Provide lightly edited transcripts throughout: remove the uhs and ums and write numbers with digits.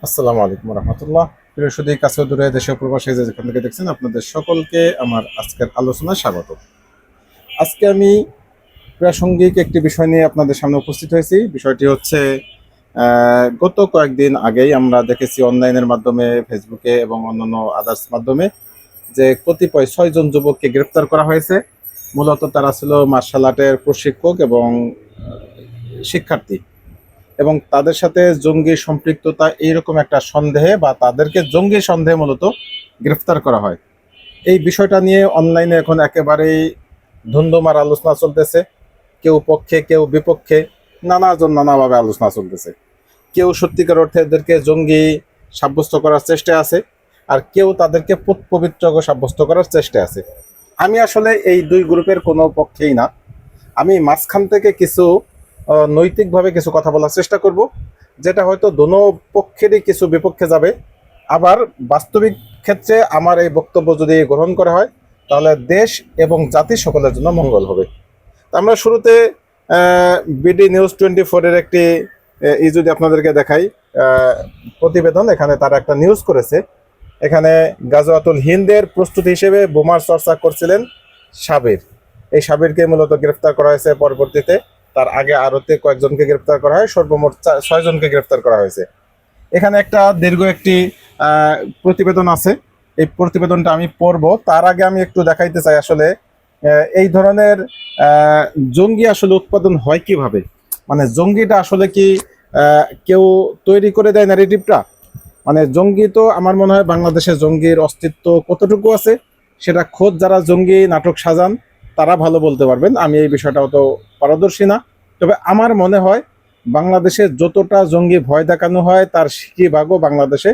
আসসালামু আলাইকুম রহমতুল্লাহ। প্রিয় সুদী, কাছে দূরে দেশে প্রবাসী যে যেখান থেকে দেখছেন, আপনাদের সকলকে আমার আজকের আলোচনায় স্বাগত। আজকে আমি প্রাসঙ্গিক একটি বিষয় নিয়ে আপনাদের সামনে উপস্থিত হয়েছি। বিষয়টি হচ্ছে গত কয়েকদিন আগেই আমরা দেখেছি অনলাইনের মাধ্যমে, ফেসবুকে এবং অন্যান্য আদার্স মাধ্যমে যে কতিপয় 6 জন যুবককে গ্রেপ্তার করা হয়েছে। মূলত তারা ছিল মার্শাল আর্টের প্রশিক্ষক এবং শিক্ষার্থী, এবং তাদের সাথে জঙ্গি সম্পৃক্ততা এইরকম একটা সন্দেহে বা তাদেরকে জঙ্গি সন্দেহে মূলত গ্রেফতার করা হয়। এই বিষয়টা নিয়ে অনলাইনে এখন একেবারেই ধুন্ধুমার আলোচনা চলতেছে। কেউ পক্ষে কেউ বিপক্ষে, নানাজন নানাভাবে আলোচনা চলতেছে। কেউ সত্যিকার অর্থে এদেরকে জঙ্গি সাব্যস্ত করার চেষ্টায় আছে, আর কেউ তাদেরকে পবিত্র সাব্যস্ত করার চেষ্টায় আছে। আমি আসলে এই দুই গ্রুপের কোনো পক্ষেই না। আমি মাঝখান থেকে কিছু নৈতিকভাবে কিছু কথা বলার চেষ্টা করব, যেটা হয়তো দোনো পক্ষেরই কিছু বিপক্ষে যাবে। আবার বাস্তবিক ক্ষেত্রে আমার এই বক্তব্য যদি গ্রহণ করা হয়, তাহলে দেশ এবং জাতি সকলের জন্য মঙ্গল হবে। আমরা শুরুতে বিডি নিউজ 24-এর একটি যদি আপনাদেরকে দেখাই প্রতিবেদন। এখানে তারা একটা নিউজ করেছে। এখানে গাজওয়াতুল হিন্দের প্রস্তুতি হিসেবে বোমার চর্চা করছিলেন সাবির। এই সাবিরকে মূলত গ্রেফতার করা হয়েছে। পরবর্তীতে তার আগে আরো কয়েকজনকে গ্রেফতার করা হয়। সর্বমোট 6 জনকে গ্রেফতার করা হয়েছে। এখানে একটা দীর্ঘ একটি প্রতিবেদন আছে। এই প্রতিবেদনটা আমি পড়বো। তার আগে আমি একটু দেখাইতে চাই আসলে এই ধরনের জঙ্গি আসলে উৎপাদন হয় কিভাবে। মানে জঙ্গিটা আসলে কি কেউ তৈরি করে দেয় ন্যারেটিভটা? মানে জঙ্গি তো আমার মনে হয় বাংলাদেশে জঙ্গির অস্তিত্ব কতটুকু আছে সেটা খোদ যারা জঙ্গি নাটক সাজান তারা ভালো বলতে পারবেন। আমি এই বিষয়টা অত পারদর্শী না। তবে আমার মনে হয় বাংলাদেশে যতটা জঙ্গি ভয় দেখানো হয় তার সিকিভাগও বাংলাদেশে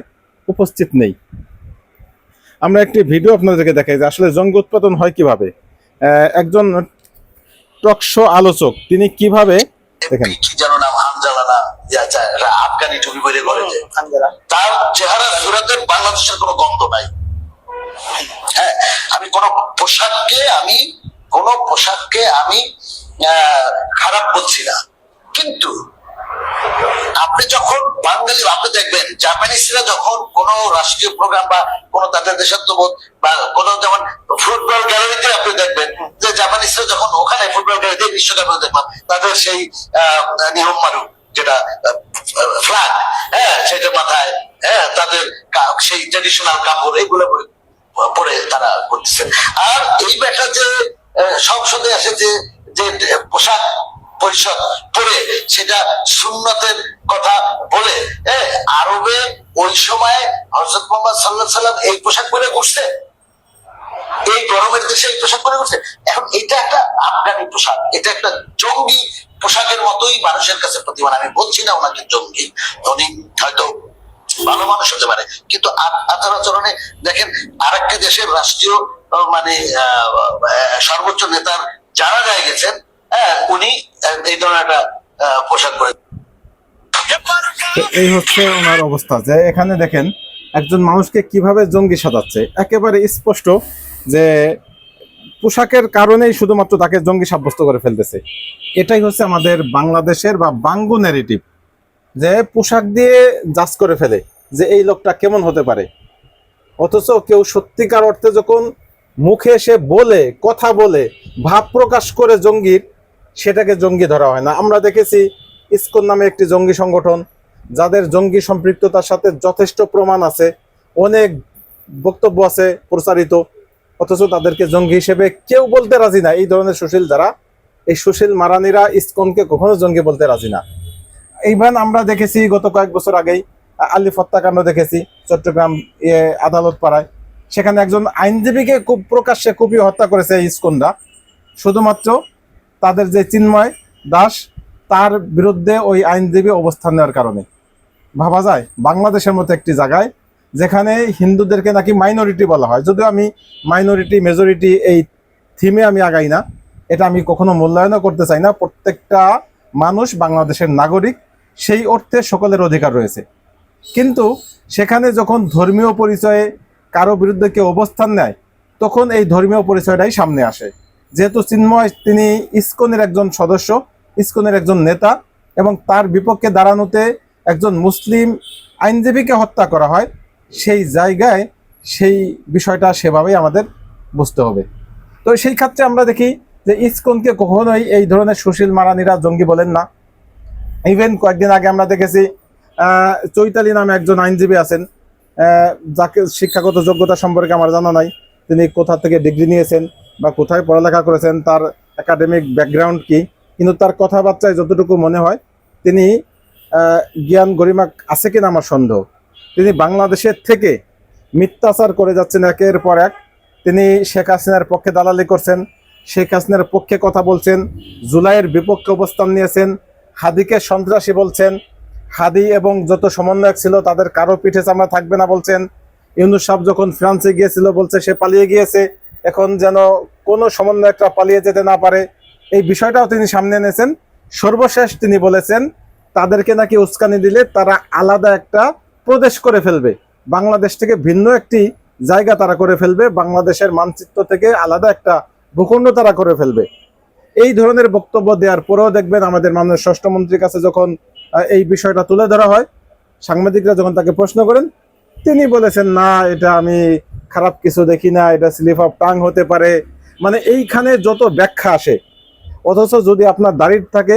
উপস্থিত নেই। আমরা একটি ভিডিও আপনাদেরকে দেখাই যে আসলে জঙ্গি উৎপাদন হয় কিভাবে। একজন টকশো আলোচক তিনি কিভাবে দেখেন, কি যেন নাম, হামজালা না আফগানি টুপি পরে করে, তার চেহারা সুরাতের বাংলাদেশের কোনো গন্ধ নাই। হ্যাঁ, আমি কোন পোশাককে আমি খারাপ বলছি না, কিন্তু আপনি যখন বাঙালি, আপনি দেখবেন জাপানিজরা যখন কোন রাষ্ট্রীয় প্রোগ্রাম বা কোন তাদের দেশাত্মবোধ বা কোন, যেমন ফুটবল গ্যালারিতে আপনি দেখবেন যে জাপানিজরা যখন ওখানে ফুটবল গ্যালারিতে বিশ্বকাপে দেখলাম তাদের সেই নিহম্মারু যেটা ফ্ল্যাগ, হ্যাঁ সেটা মাথায়, হ্যাঁ তাদের সেই ট্রেডিশনাল কাপড় এগুলো পরে তারা করতেছেন। আর এই ব্যাটা যে সংসদে আসে যে পোশাক পরিষদ পরে সেটা সুন্নতের কথা বলে, আরবে ওই সময় হযরত মুহাম্মদ সাল্লাল্লাহু আলাইহি সাল্লাম এই পোশাক পরে ঘুরছে, এই গরমের দেশে এই পোশাক পরে ঘুরছে। এখন এটা একটা আফগানি পোশাক, এটা একটা জঙ্গি পোশাকের মতোই মানুষের কাছে প্রতিমান। আমি বলছি না ওনাকে জঙ্গি, উনি হয়তো ভালো মানুষ হতে পারে, কিন্তু আচার আচরণে দেখেন আরেকটি দেশের রাষ্ট্রীয় মানে সর্বোচ্চ নেতার যারা যায় গেছেন, উনি এই ধরনের একটা পোশাক পরে। এই হচ্ছে ওনার অবস্থা। যে এখানে দেখেন একজন মানুষকে কিভাবে জঙ্গি সাজাচ্ছে, একেবারে স্পষ্ট যে পোশাকের কারণেই শুধুমাত্র তাকে জঙ্গি সাব্যস্ত করে ফেলতেছে। এটাই হচ্ছে আমাদের বাংলাদেশের বা বাঙ্গু ন্যারেটিভ, যে পোশাক দিয়ে জাজ করে ফেলে যে এই লোকটা কেমন হতে পারে। অথচ কেউ সত্যিকার অর্থে যখন মুখে এসে বলে, কথা বলে, ভাব প্রকাশ করে জঙ্গির, সেটাকে জঙ্গি ধরা হয় না। আমরা দেখেছি ইসকন নামে একটি জঙ্গি সংগঠন, যাদের জঙ্গি সম্পৃক্ততার সাথে যথেষ্ট প্রমাণ আছে, অনেক বক্তব্য আছে প্রচারিত, অথচ তাদেরকে জঙ্গি হিসেবে কেউ বলতে রাজি না। এই ধরনের সুশীল যারা, এই সুশীল মারানিরা ইসকনকে কখনো জঙ্গি বলতে রাজি না। এইভাবে আমরা দেখেছি গত কয়েক বছর আগেই আলিফ হত্যাকাণ্ড দেখেছি চট্টগ্রাম আদালত পাড়ায়। সেখানে একজন আইনজীবীকে খুব প্রকাশ্যে কুপিয়ে হত্যা করেছে ইসকনরা, শুধুমাত্র তাদের যে চিন্ময় দাস তার বিরুদ্ধে ওই আইনজীবী অবস্থান নেওয়ার কারণে। ভাবা যায় বাংলাদেশের মতো একটি জায়গায় যেখানে হিন্দুদেরকে নাকি মাইনরিটি বলা হয়, যদিও আমি মাইনরিটি মেজরিটি এই থিমে আমি আগাই না, এটা আমি কখনো মূল্যায়নও করতে চাই না। প্রত্যেকটা মানুষ বাংলাদেশের নাগরিক, সেই অর্থে সকলের অধিকার রয়েছে। কিন্তু সেখানে যখন ধর্মীয় পরিচয়ে কারো বিরুদ্ধে কেউ অবস্থান নেয়, তখন এই ধর্মীয় পরিচয়টাই সামনে আসে। যেহেতু চিন্ময় তিনি ইসকনের একজন সদস্য, ইসকনের একজন নেতা, এবং তার বিপক্ষে দাঁড়ানোতে একজন মুসলিম আইনজীবীকে হত্যা করা হয়, সেই জায়গায় সেই বিষয়টা সেভাবেই আমাদের বুঝতে হবে। তো সেই ক্ষেত্রে আমরা দেখি যে ইসকনকে কখনোই এই ধরনের সুশীল মারানিরা জঙ্গি বলেন না। ইভেন কয়েকদিন আগে আমরা দেখেছি চৈতালি নামে একজন আইনজীবী আছেন, যাকে শিক্ষাগত যোগ্যতা সম্পর্কে আমার জানা নাই, তিনি কোথা থেকে ডিগ্রি নিয়েছেন বা কোথায় পড়ালেখা করেছেন, তার একাডেমিক ব্যাকগ্রাউন্ড কি, কিন্তু তার কথাবার্তায় যতটুকু মনে হয় তিনি জ্ঞান গরিমা আছে কিনা আমার সন্দেহ। তিনি বাংলাদেশের থেকে মিথ্যাচার করে যাচ্ছেন একের পর এক। তিনি শেখ হাসিনার পক্ষে দালালি করছেন, শেখ হাসিনার পক্ষে কথা বলছেন, জুলাইয়ের বিপক্ষে অবস্থান নিয়েছেন, হাদিকে সন্ত্রাসী বলছেন, হাদি এবং যত সমন্বয়ক ছিল তাদের কারো পিঠে চামড়া থাকবে না বলছেন। ইউনূস সাহেব যখন ফ্রান্সে গিয়েছিল বলছে সে পালিয়ে গিয়েছে, এখন যেন কোনো সমন্বয়করা পালিয়ে যেতে না পারে, এই বিষয়টাও তিনি সামনে এনেছেন। সর্বশেষ তিনি বলেছেন তাদেরকে নাকি উস্কানি দিলে তারা আলাদা একটা প্রদেশ করে ফেলবে, বাংলাদেশ থেকে ভিন্ন একটি জায়গা তারা করে ফেলবে, বাংলাদেশের মানচিত্র থেকে আলাদা একটা ভূখণ্ড তারা করে ফেলবে। এই ধরনের বক্তব্য দেওয়ার পরেও দেখবেন আমাদের মাননীয় স্বরাষ্ট্রমন্ত্রীর কাছে যখন এই বিষয়টা তুলে ধরা হয়, সাংবাদিকরা যখন তাকে প্রশ্ন করেন, তিনি বলেছেন না, এটা আমি খারাপ কিছু দেখি না, এটা স্লিপ অফ টাং হতে পারে। মানে এইখানে যত ব্যাখ্যা আসে, অথচ যদি আপনার দাড়ি থাকে,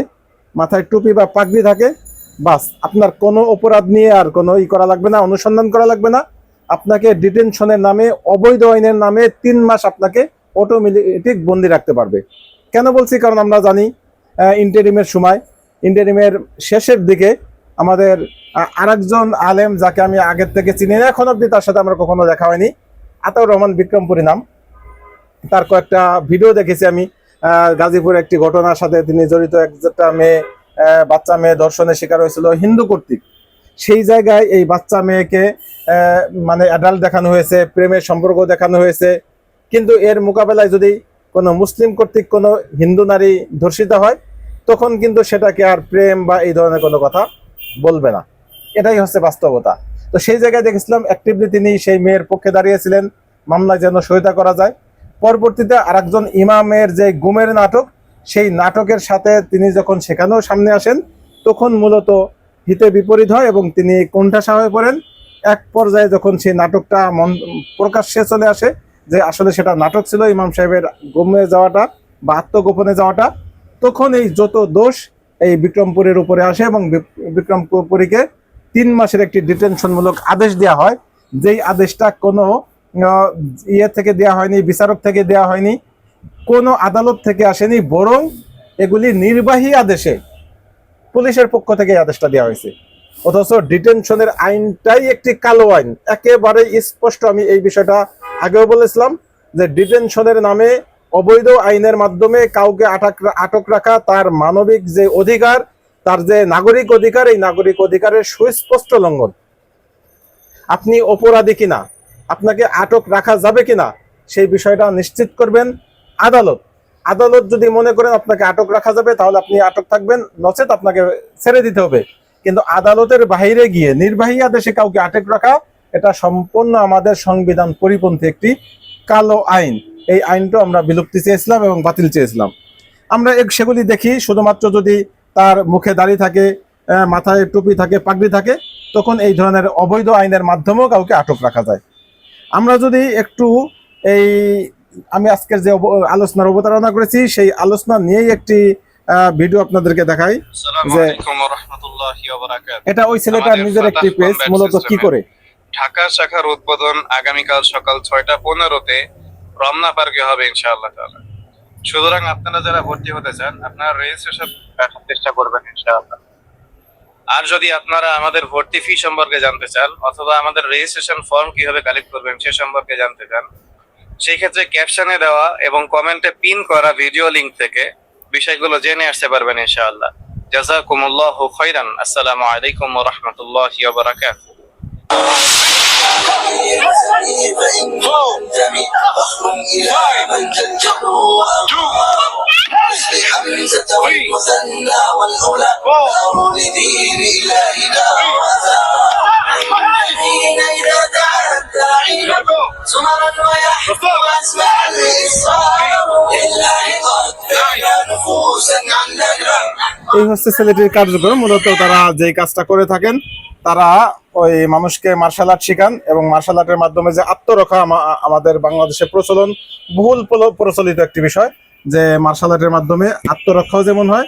মাথায় টুপি বা পাগড়ি থাকে, বাস আপনার কোনো অপরাধ নিয়ে আর কোনো করা লাগবে না, অনুসন্ধান করা লাগবে না। আপনাকে ডিটেনশনের নামে, অবৈধ আইনের নামে 3 মাস আপনাকে অটোমেটিক বন্দি রাখতে পারবে। কেন বলছি? কারণ আমরা জানি ইন্টারিমের সময়, ইন্টারিমের শেষের দিকে আমাদের আরেকজন আলেম, যাকে আমি আগের থেকে চিনি না, এখন অব্দি তার সাথে আমার কখনো দেখা হয়নি, আতাউর রহমান বিক্রমপুরী নাম, তার কয়েকটা ভিডিও দেখেছি আমি। গাজীপুরে একটি ঘটনার সাথে তিনি জড়িত, একটা মেয়ে, বাচ্চা মেয়ে ধর্ষণের শিকার হয়েছিল হিন্দু কর্তৃক। সেই জায়গায় এই বাচ্চা মেয়েকে মানে অ্যাডাল্ট দেখানো হয়েছে, প্রেমের সম্পর্ক দেখানো হয়েছে, কিন্তু এর মোকাবেলায় যদি কোনো মুসলিম কর্তৃক কোনো হিন্দু নারী ধর্ষিত হয়, তখন কিন্তু সেটাকে আর প্রেম বা এই ধরনের কোনো কথা বলবে না। এটাই হচ্ছে বাস্তবতা। তো সেই জায়গায় দেখেছিলাম অ্যাক্টিভলি তিনি সেই মেয়ের পক্ষে দাঁড়িয়েছিলেন, মামলায় যেন সহায়তা করা যায়। পরবর্তীতে আরেকজন ইমামের যে গুমের নাটক, সেই নাটকের সাথে তিনি যখন সেখানেও সামনে আসেন, তখন মূলত হিতে বিপরীত হয় এবং তিনি কোণঠাসা হয়ে পড়েন। এক পর্যায়ে যখন সেই নাটকটা প্রকাশ্যে চলে আসে যে আসলে সেটা নাটক ছিল, ইমাম সাহেবের গুমে যাওয়াটা বা আত্মগোপনে যাওয়াটা, তখন এই যত দোষ এই বিক্রমপুরের উপরে আসে এবং বিক্রমপুরীকে 3 মাসের একটি ডিটেনশনমূলক আদেশ দেওয়া হয়। যেই আদেশটা কোনো ইয়ে থেকে দেওয়া হয়নি, বিচারক থেকে দেওয়া হয়নি, কোনো আদালত থেকে আসেনি, বরং এগুলি নির্বাহী আদেশে পুলিশের পক্ষ থেকে এই আদেশটা দেওয়া হয়েছে। অথচ ডিটেনশনের আইনটাই একটি কালো আইন, একেবারে স্পষ্ট। আমি এই বিষয়টা আগেও বলেছিলাম যে ডিটেনশনের নামে অবৈধ আইনের মাধ্যমে কাউকে আটক রাখা তার মানবিক যে অধিকার, তার যে নাগরিক অধিকার, এই নাগরিক অধিকারের সুস্পষ্ট লঙ্ঘন। আপনি অপরাধী কিনা, আপনাকে আটক রাখা যাবে কিনা, সেই বিষয়টা নিশ্চিত করবেন আদালত। আদালত যদি মনে করেন আপনাকে আটক রাখা যাবে, তাহলে আপনি আটক থাকবেন, নচেত আপনাকে ছেড়ে দিতে হবে। কিন্তু আদালতের বাইরে গিয়ে নির্বাহী আদেশে কাউকে আটক রাখা, এটা সম্পূর্ণ আমাদের সংবিধান পরিপন্থী একটি কালো আইন। এই আইনটা আমরা বিলুপ্তি চেয়েছিলাম এবং বাতিল চেয়েছিলাম। আমরা সেগুলি দেখি শুধুমাত্র যদি তার মুখে দাড়ি থাকে, মাথায় টুপি থাকে, পাগড়ি থাকে, তখন এই ধরনের অবৈধ আইনের মাধ্যমেও কাউকে আটক রাখা যায়। আমরা যদি একটু এই আমি আজকের যে আলোচনার অবতারণা করেছি, সেই আলোচনা নিয়েই একটি ভিডিও আপনাদেরকে দেখাই, যে এটা ওই ছেলেটার নিজের একটি পেজ, মূলত কি করে। ঢাকা শাখার উদ্বোধন আগামীকাল সকাল 6:15-তে রমনা পার্কে হবে ইনশাআল্লাহ তাআলা। সুতরাং আপনারা যারা ভর্তি হতে চান, আপনারা রেজিস্ট্রেশন রাখার চেষ্টা করবেন ইনশাআল্লাহ। আর যদি আপনারা আমাদের ভর্তি ফি সম্পর্কে জানতে চান, অথবা আমাদের রেজিস্ট্রেশন ফর্ম কিভাবে কালেক্ট করবেন সে সম্পর্কে জানতে চান, সেই ক্ষেত্রে ক্যাপশনে দেওয়া এবং কমেন্টে পিন করা ভিডিও লিংক থেকে বিষয়গুলো জেনে আসতে পারবেন ইনশাআল্লাহ। জাযাকুমুল্লাহু খাইরান। আসসালামু আলাইকুম ওয়া রাহমাতুল্লাহি ওয়া বারাকাতুহু। حمزة والمثنى والأولى لدين إلهنا الذين إذا تعدى زمرا ويحكم أسمع الإصرار لله قد فعنا نفوسا عنا এই হচ্ছে ছেলেটির কার্যক্রম। মূলত তারা যে কাজটা করে থাকেন, তারা ওই মানুষকে মার্শাল আর্ট শেখান এবং মার্শাল আর্টের মাধ্যমে যে আত্মরক্ষা আমাদের বাংলাদেশে বহুল প্রচলিত একটি বিষয়, যে মার্শাল আর্টের মাধ্যমে আত্মরক্ষাও যেমন হয়,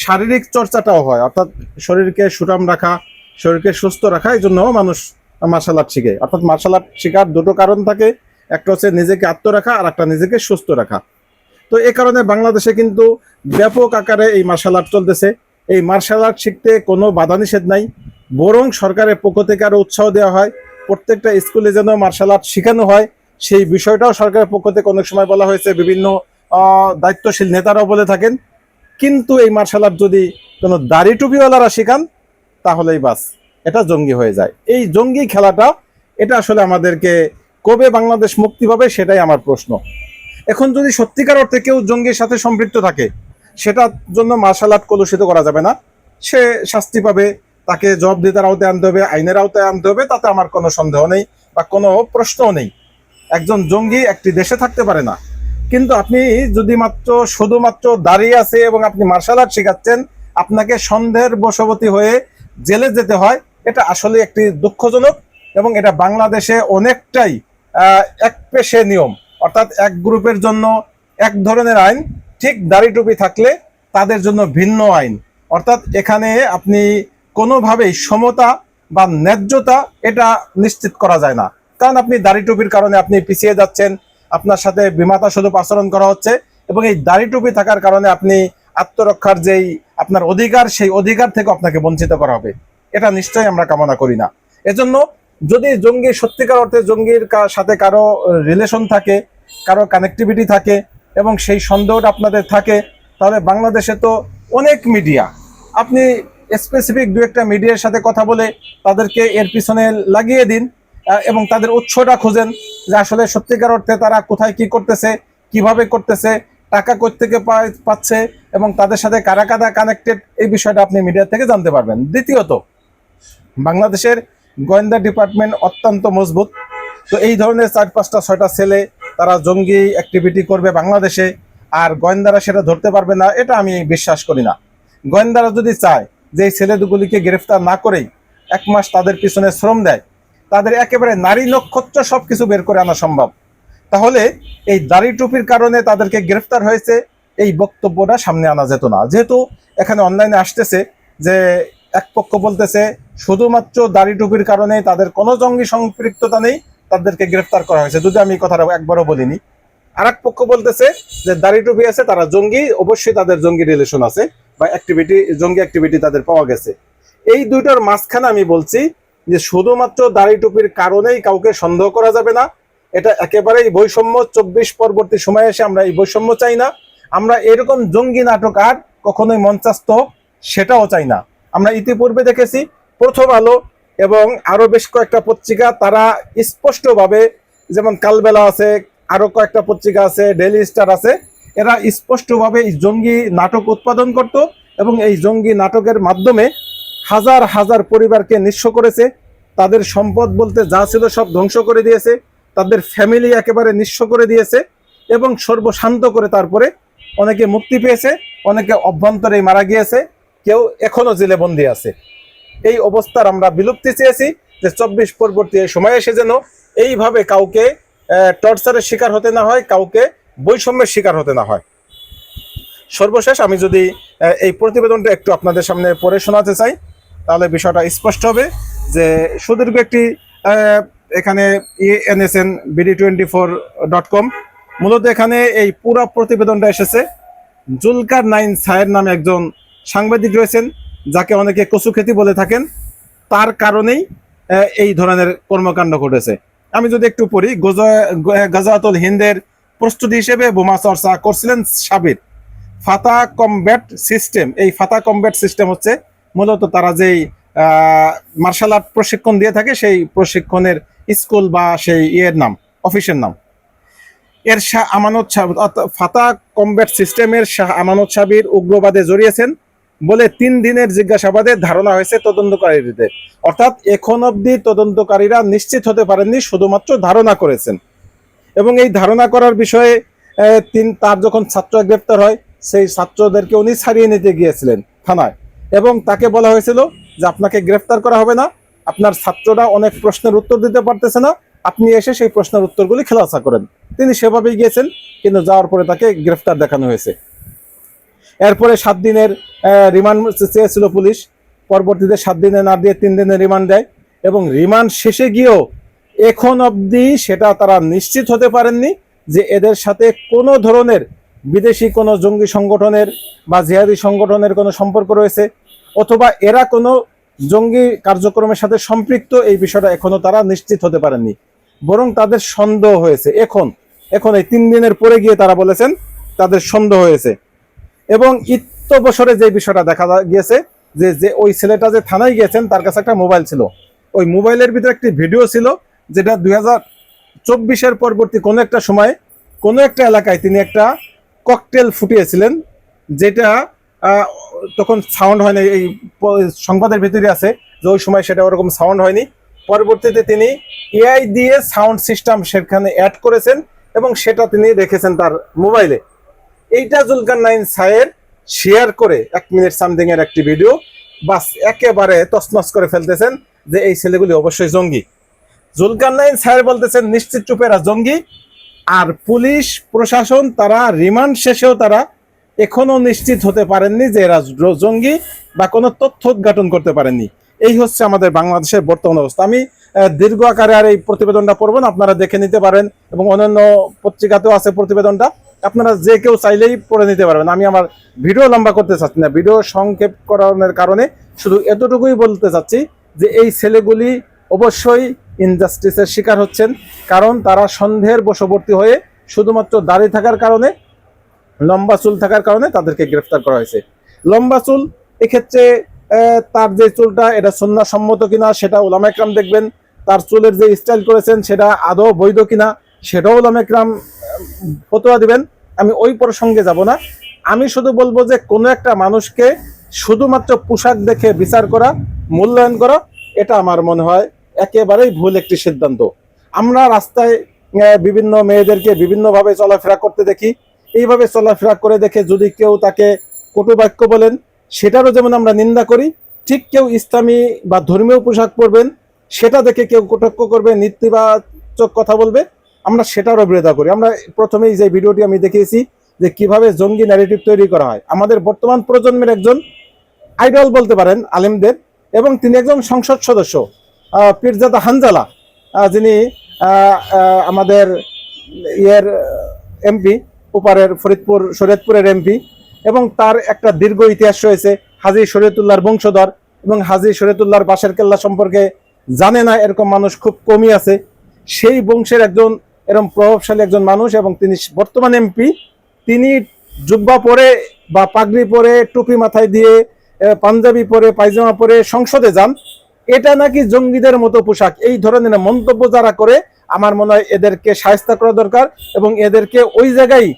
শারীরিক চর্চাটাও হয়, অর্থাৎ শরীরকে সুঠাম রাখা, শরীরকে সুস্থ রাখা, এই জন্য মানুষ মার্শাল আর্ট শিখে। অর্থাৎ মার্শাল আর্ট শেখার দুটো কারণ থাকে, একটা হচ্ছে নিজেকে আত্মরক্ষা আর একটা নিজেকে সুস্থ রাখা। তো এই কারণে বাংলাদেশে কিন্তু ব্যাপক আকারে এই মার্শাল আর্ট চলতেছে। এই মার্শাল আর্ট শিখতে কোনো বাধা নিষেধ নাই, বরং সরকারের পক্ষ থেকে আরো উৎসাহ দেওয়া হয়, প্রত্যেকটা স্কুলে যেন মার্শাল আর্ট শেখানো হয় সেই বিষয়টাও সরকারের পক্ষ থেকে অনেক সময় বলা হয়েছে, বিভিন্ন দায়িত্বশীল নেতারাও বলে থাকেন। কিন্তু এই মার্শাল আর্ট যদি কোনো দাড়ি টুপিওয়ালারা শেখান তাহলেই বাস, এটা জঙ্গি হয়ে যায়। এই জঙ্গি খেলাটা, এটা আসলে আমাদেরকে কবে বাংলাদেশ মুক্তি পাবে সেটাই আমার প্রশ্ন। এখন যদি সত্যিকার অর্থে কেউ জঙ্গির সাথে সম্পৃক্ত থাকে, সেটার জন্য মার্শাল আর্ট কলুষিত করা যাবে না, সে শাস্তি পাবে, তাকে জবাবদিহিতার আওতায় আনতে হবে, আইনের আওতায় আনতে হবে, তাতে আমার কোনো সন্দেহ নেই বা কোনো প্রশ্নও নেই। একজন জঙ্গি একটি দেশে থাকতে পারে না। কিন্তু আপনি যদি শুধুমাত্র দাঁড়িয়ে আছে এবং আপনি মার্শাল আর্ট শেখাচ্ছেন, আপনাকে সন্দেহের বশবর্তী হয়ে জেলে যেতে হয়, এটা আসলে একটি দুঃখজনক এবং এটা বাংলাদেশে অনেকটাই একপেশে নিয়ম। অর্থাৎ এক গ্রুপের জন্য এক ধরনের আইন, ঠিক দাড়ি টুপি থাকলে তাদের জন্য ভিন্ন আইন। অর্থাৎ এখানে আপনি কোনোভাবেই সমতা বা ন্যায্যতা এটা নিশ্চিত করা যায় না, কারণ আপনি দাড়ি টুপির কারণে আপনি পিছিয়ে যাচ্ছেন, আপনার সাথে বিমাতা স্বরূপ আচরণ করা হচ্ছে, এবং এই দাড়ি টুপি থাকার কারণে আপনি আত্মরক্ষার যেই আপনার অধিকার, সেই অধিকার থেকে আপনাকে বঞ্চিত করা হবে। এটা নিশ্চয়ই আমরা কামনা করি না। এজন্য যদি জঙ্গি সত্যিকার অর্থে জঙ্গির সাথে কারো রিলেশন থাকে, কারো কানেক্টিভিটি থাকে এবং সেই সন্দেহটা আপনাদের থাকে, তাহলে বাংলাদেশে তো অনেক মিডিয়া, আপনি স্পেসিফিক দু একটা মিডিয়ার সাথে কথা বলে তাদেরকে এর পিছনে লাগিয়ে দিন এবং তাদের উৎসটা খুঁজেন, যে আসলে সত্যিকার অর্থে তারা কোথায় কি করতেছে, কিভাবে করতেছে, টাকা কোত্থেকে পাচ্ছে এবং তাদের সাথে কারা কারা কানেক্টেড, এই বিষয়টা আপনি মিডিয়া থেকে জানতে পারবেন। দ্বিতীয়ত, বাংলাদেশের গোয়েন্দা ডিপার্টমেন্ট অত্যন্ত মজবুত। তো এই ধরনের 4-5-6টা ছেলে তারা জঙ্গি অ্যাক্টিভিটি করবে বাংলাদেশে, আর গোয়েন্দারা সেটা ধরতে পারবে না, এটা আমি বিশ্বাস করি না। গোয়েন্দারা যদি চায় যে এই ছেলেগুলিকে গ্রেফতার না করেই 1 মাস তাদের পিছনে শ্রম দেয়, তাদের একেবারে নারী নক্ষত্র সবকিছু বের করে আনা সম্ভব, তাহলে এই দাড়ি টুপির কারণে তাদেরকে গ্রেফতার হয়েছে এই বক্তব্যটা সামনে আনা যেত না। যেহেতু এখানে অনলাইনে আসতেছে যে এক পক্ষ বলতেছে শুধুমাত্র দাড়ি টুপির কারণে তাদের কোনো জঙ্গি সম্পৃক্ততা নেই, তাদেরকে গ্রেফতার করা হয়েছে, যদি আমি কথাটা একবারও বলিনি। আর এক পক্ষ বলতেছে যে দাড়ি টুপি আছে, তারা জঙ্গি, অবশ্যই তাদের জঙ্গি রিলেশন আছে বা জঙ্গি অ্যাক্টিভিটি তাদের পাওয়া গেছে। এই দুইটার মাঝখানে আমি বলছি যে শুধুমাত্র দাড়ি টুপির কারণেই কাউকে সন্দেহ করা যাবে না, এটা একেবারেই বৈষম্য। 24 পরবর্তী সময়ে এসে আমরা এই বৈষম্য চাই না। আমরা এরকম জঙ্গি নাটক আর কখনোই মঞ্চাস্ত সেটাও চাই না। আমরা ইতিপূর্বে দেখেছি প্রথম আলো এবং আরো বেশ কয়েকটা পত্রিকা, তারা স্পষ্টভাবে, যেমন কালবেলা আছে, আরো কয়েকটা পত্রিকা আছে, ডেইলি স্টার আছে, এরা স্পষ্টভাবে এই জঙ্গি নাটক উৎপাদন করত এবং এই জঙ্গি নাটকের মাধ্যমে হাজার হাজার পরিবারকে নিঃস্ব করেছে, তাদের সম্পদ বলতে যা ছিল সব ধ্বংস করে দিয়েছে, তাদের ফ্যামিলি একেবারে নিঃস্ব করে দিয়েছে এবং সর্বশান্ত করে তারপরে অনেকে মুক্তি পেয়েছে, অনেকে অভ্যন্তরেই মারা গিয়েছে, কেউ এখনো জেলে বন্দী আছে। এই অবস্থার আমরা বিলুপ্তি চেয়েছি, যে 24 পরবর্তী সময় এসে যেন এইভাবে কাউকে টর্চারের শিকার হতে না হয়, কাউকে বৈষম্যের শিকার হতে না হয়। সর্বশেষ আমি যদি এই প্রতিবেদনটা একটু আপনাদের সামনে পড়ে শোনাতে চাই, তাহলে বিষয়টা স্পষ্ট হবে। যে সুদীর্ঘ একটি এখানে ANSNBD24.com, মূলত এখানে এই পুরো প্রতিবেদনটা এসেছে। জুলকার নাইন সায়ের নামে একজন সাংবাদিক রয়েছেন, যাকে অনেকে কচুখেতি বলে থাকেন, তার কারণেই এই ধরনের কর্মকাণ্ড ঘটেছে। আমি যদি একটু পড়ি, গাজাতুল হিন্দের প্রস্তুতি হিসেবে বোমা চর্চা করছিলেন সাবির। ফাতা কমব্যাট সিস্টেম, এই ফাতা কমব্যাট সিস্টেম হচ্ছে মূলত তারা যেই মার্শাল আর্ট প্রশিক্ষণ দিয়ে থাকে, সেই প্রশিক্ষণের স্কুল বা সেই নাম, অফিসের নাম। এর শাহ আমানত ফাতা কমব্যাট সিস্টেমের শাহ আমানত সাবির উগ্রবাদে জড়িয়েছেন বলে 3 দিনের জিজ্ঞাসাবাদে ধারণা হয়েছে তদন্তকারীদের। অর্থাৎ এখন অবধি তদন্তকারীরা নিশ্চিত হতে পারেননি, শুধুমাত্র ধারণা করেছেন। এবং এই ধারণা করার বিষয়ে তার যখন ছাত্র গ্রেপ্তার হয়, সেই ছাত্রদেরকে উনি ছাড়িয়ে নিতে গিয়েছিলেন থানায়, এবং তাকে বলা হয়েছিল যে আপনাকে গ্রেফতার করা হবে না, আপনার ছাত্ররা অনেক প্রশ্নের উত্তর দিতে পারতেছে না, আপনি এসে সেই প্রশ্নের উত্তরগুলি খোলাসা করেন। তিনি সেভাবেই গিয়েছেন, কিন্তু যাওয়ার পরে তাকে গ্রেফতার দেখানো হয়েছে। এরপরে 7 দিনের রিমান্ড চেয়েছিল পুলিশ, পরবর্তীতে 7 দিনে না দিয়ে 3 দিনের রিমান্ড দেয়, এবং রিমান্ড শেষে গিয়েও এখন অবধি সেটা তারা নিশ্চিত হতে পারেননি যে এদের সাথে কোনো ধরনের বিদেশি কোনো জঙ্গি সংগঠনের বা জিহাদি সংগঠনের কোনো সম্পর্ক রয়েছে, অথবা এরা কোনো জঙ্গি কার্যক্রমের সাথে সম্পৃক্ত, এই বিষয়টা এখনো তারা নিশ্চিত হতে পারেননি। বরং তাদের সন্দেহ হয়েছে। এখন এই 3 দিনের পরে গিয়ে তারা বলেছেন তাদের সন্দেহ হয়েছে। এবং বছরে যে বিষয়টা দেখা গিয়েছে যে ওই ছেলেটা যে থানায় গিয়েছেন, তার কাছে একটা মোবাইল ছিল। ওই মোবাইলের ভিতরে একটি ভিডিও ছিল, যেটা 2024-এর পরবর্তী কোনো একটা সময় কোনো একটা এলাকায় তিনি একটা ককটেল ফুটিয়েছিলেন, যেটা তখন সাউন্ড হয়নি। এই সংবাদের ভিতরে আছে যে ওই সময় সেটা ওরকম সাউন্ড হয়নি। পরবর্তীতে তিনি এআই দিয়ে সাউন্ড সিস্টেম সেখানে অ্যাড করেছেন এবং সেটা তিনি রেখেছেন তার মোবাইলে। এইটা জুলকারনাইন সাহেব শেয়ার করে 1 মিনিট সামথিং এর একটি ভিডিও, বাস একেবারে তছনছ করে ফেলতেছেন যে এই ছেলেগুলি অবশ্যই জঙ্গি। জুলকারনাইন সাহেব বলতেছেন নিশ্চিত রূপে এরা জঙ্গি, আর পুলিশ প্রশাসন তারা রিমান্ড শেষেও তারা এখনো নিশ্চিত হতে পারেননি যে এরা জঙ্গি, বা কোনো তথ্য উদ্ঘাটন করতে পারেননি। এই হচ্ছে আমাদের বাংলাদেশের বর্তমান অবস্থা। আমি দীর্ঘ আকারে আর এই প্রতিবেদনটা পড়ব না, আপনারা দেখে নিতে পারেন, এবং অন্যান্য পত্রিকাতেও আছে প্রতিবেদনটা, আপনারা যে কেউ চাইলেই পড়ে নিতে পারবেন। আমি আমার ভিডিও লম্বা করতে চাচ্ছি না, ভিডিও সংক্ষেপ করানোর কারণে শুধু এতটুকুই বলতে চাচ্ছি যে এই ছেলেগুলি অবশ্যই ইনজাস্টিসের শিকার হচ্ছেন, কারণ তারা সন্দেহের বশবর্তী হয়ে শুধুমাত্র দাড়ি থাকার কারণে, লম্বা চুল থাকার কারণে তাদেরকে গ্রেফতার করা হয়েছে। লম্বা চুল, এক্ষেত্রে তার যে চুলটা এটা সুন্নাহ সম্মত কিনা সেটা উলামা ইকরাম দেখবেন, তার চুলের যে স্টাইল করেছেন সেটা আদৌ বৈধ কিনা সেটাও উলামা ইকরাম ফতোয়া দিবেন। আমি ওই প্রসঙ্গে যাব না। আমি শুধু বলবো যে কোনো একটা মানুষকে শুধুমাত্র পোশাক দেখে বিচার করা, মূল্যায়ন করা, এটা আমার মনে হয় একেবারেই ভুল একটি সিদ্ধান্ত। আমরা রাস্তায় বিভিন্ন মেয়েদেরকে বিভিন্নভাবে চলাফেরা করতে দেখি, এইভাবে চলাফেরা করে দেখে যদি কেউ তাকে কটু বাক্য বলেন সেটারও যেমন আমরা নিন্দা করি, ঠিক কেউ ইসলামী বা ধর্মীয় পোশাক পরবেন সেটা দেখে কেউ কটাক্ষ করবে, নেতিবাচক কথা বলবে, আমরা সেটারও বিরোধিতা করি। আমরা প্রথমেই যে ভিডিওটি আমি দেখিয়েছি যে কিভাবে জঙ্গি ন্যারেটিভ তৈরি করা হয়, আমাদের বর্তমান প্রজন্মের একজন আইডল বলতে পারেন আলেমদের, এবং তিনি একজন সংসদ সদস্য পীরজাদা হানজালা, যিনি আমাদের এমপি, ওপারের ফরিদপুর শরীয়তপুরের এমপি, এবং তার একটা দীর্ঘ ইতিহাস রয়েছে। হাজী শরীয়তুল্লাহর বংশধর, এবং হাজী শরীয়তুল্লাহর বাঁশের কেল্লা সম্পর্কে জানে না এরকম মানুষ খুব কমই আছে। সেই বংশের একজন এরকম প্রভাবশালী একজন মানুষ, এবং তিনি বর্তমান এমপি। তিনি জুব্বা পরে বা পাগড়ি পরে, টুপি মাথায় দিয়ে, পাঞ্জাবি পরে, পায়জামা পরে সংসদে যান, এটা নাকি জঙ্গিদের মতো পোশাক। এই ধরনের মন্তব্য যারা করে, আমার মনে হয় এদেরকে শায়েস্তা করা দরকার, এবং এদেরকে ওই জায়গায়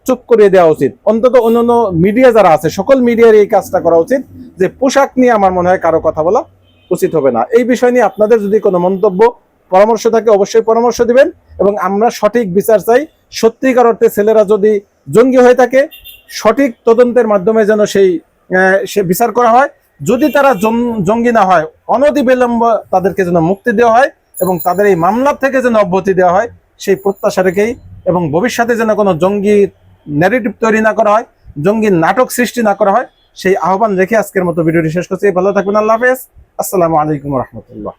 চুপ করিয়ে দেওয়া উচিত। অন্তত অন্যান্য মিডিয়া যারা আছে, সকল মিডিয়ার এই কাজটা করা উচিত, যে পোশাক নিয়ে আমার মনে হয় কারো কথা বলা উচিত হবে না। এই বিষয় নিয়ে আপনাদের যদি কোনো মন্তব্য, পরামর্শ থাকে অবশ্যই পরামর্শ দিবেন, এবং আমরা সঠিক বিচার চাই। সত্যিকার অর্থে ছেলেরা যদি জঙ্গি হয়ে থাকে, সঠিক তদন্তের মাধ্যমে যেন সে বিচার করা হয়। যদি তারা জঙ্গি না হয়, অনতিবিলম্ব তাদেরকে যেন মুক্তি দেওয়া হয়, এবং তাদের এই মামলা থেকে যেন অব্যাহতি দেওয়া হয়, সেই প্রত্যাশা রেখেই, এবং ভবিষ্যতে যেন কোনো জঙ্গি ন্যারেটিভ তৈরি না করা হয়, জঙ্গি নাটক সৃষ্টি না করা হয়, সেই আহ্বান রেখে আজকের মতো ভিডিওটি শেষ করছি। ভালো থাকবেন, আল্লাহ হাফেজ, আসসালামু আলাইকুম রহমতুল্লাহ।